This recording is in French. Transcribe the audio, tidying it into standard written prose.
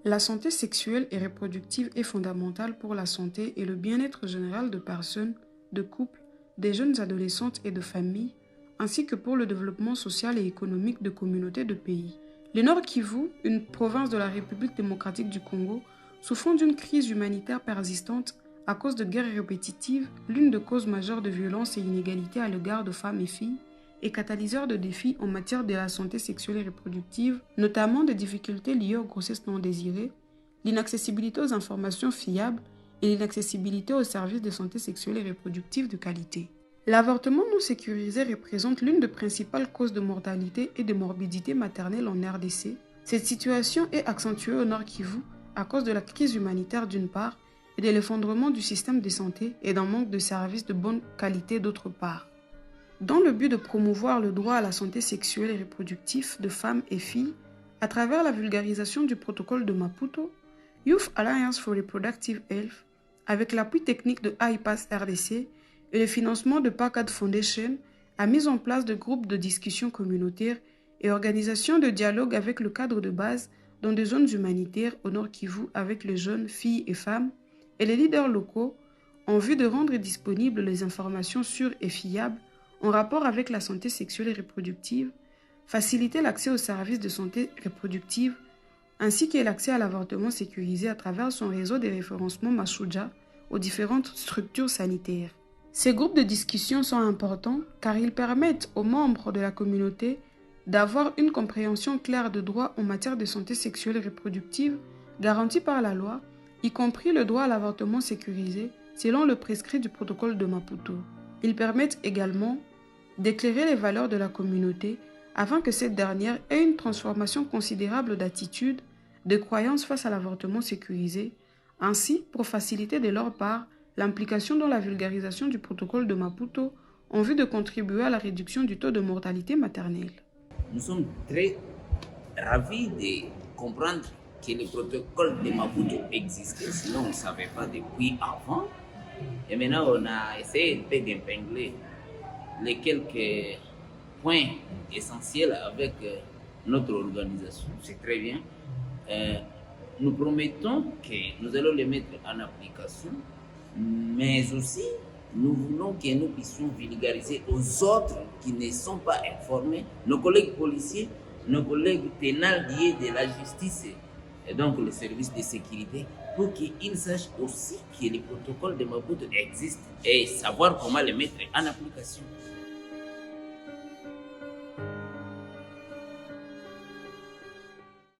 La santé sexuelle et reproductive est fondamentale pour la santé et le bien-être général de personnes, de couples, des jeunes adolescentes et de familles, ainsi que pour le développement social et économique de communautés de pays. Le Nord Kivu, une province de la République démocratique du Congo, souffrant d'une crise humanitaire persistante à cause de guerres répétitives, l'une des causes majeures de violence et inégalité à l'égard de femmes et filles, et catalyseur de défis en matière de la santé sexuelle et reproductive, notamment des difficultés liées aux grossesses non désirées, l'inaccessibilité aux informations fiables et l'inaccessibilité aux services de santé sexuelle et reproductive de qualité. L'avortement non sécurisé représente l'une des principales causes de mortalité et de morbidité maternelle en RDC. Cette situation est accentuée au Nord Kivu à cause de la crise humanitaire d'une part et de l'effondrement du système de santé et d'un manque de services de bonne qualité d'autre part. Dans le but de promouvoir le droit à la santé sexuelle et reproductive de femmes et filles, à travers la vulgarisation du protocole de Maputo, Youth Alliance for Reproductive Health, avec l'appui technique de IPAS RDC et le financement de PACAD Foundation, a mis en place de groupes de discussion communautaires et organisations de dialogue avec le cadre de base dans des zones humanitaires au Nord Kivu avec les jeunes filles et femmes et les leaders locaux en vue de rendre disponibles les informations sûres et fiables en rapport avec la santé sexuelle et reproductive, faciliter l'accès aux services de santé reproductive, ainsi que l'accès à l'avortement sécurisé à travers son réseau de référencement Mashuja aux différentes structures sanitaires. Ces groupes de discussion sont importants car ils permettent aux membres de la communauté d'avoir une compréhension claire de droits en matière de santé sexuelle et reproductive garantis par la loi, y compris le droit à l'avortement sécurisé selon le prescrit du protocole de Maputo. Ils permettent également d'éclairer les valeurs de la communauté afin que cette dernière ait une transformation considérable d'attitude, de croyances face à l'avortement sécurisé, ainsi pour faciliter de leur part l'implication dans la vulgarisation du protocole de Maputo en vue de contribuer à la réduction du taux de mortalité maternelle. Nous sommes très ravis de comprendre que le protocole de Maputo existait, sinon on ne savait pas depuis avant. Et maintenant, on a essayé un peu d'épingler les quelques points essentiels avec notre organisation. C'est très bien. Nous promettons que nous allons les mettre en application, mais aussi nous voulons que nous puissions vulgariser aux autres qui ne sont pas informés, nos collègues policiers, nos collègues pénals liés de la justice et donc le service de sécurité, pour qu'ils sachent aussi que le protocole de Maputo existe et savoir comment le mettre en application.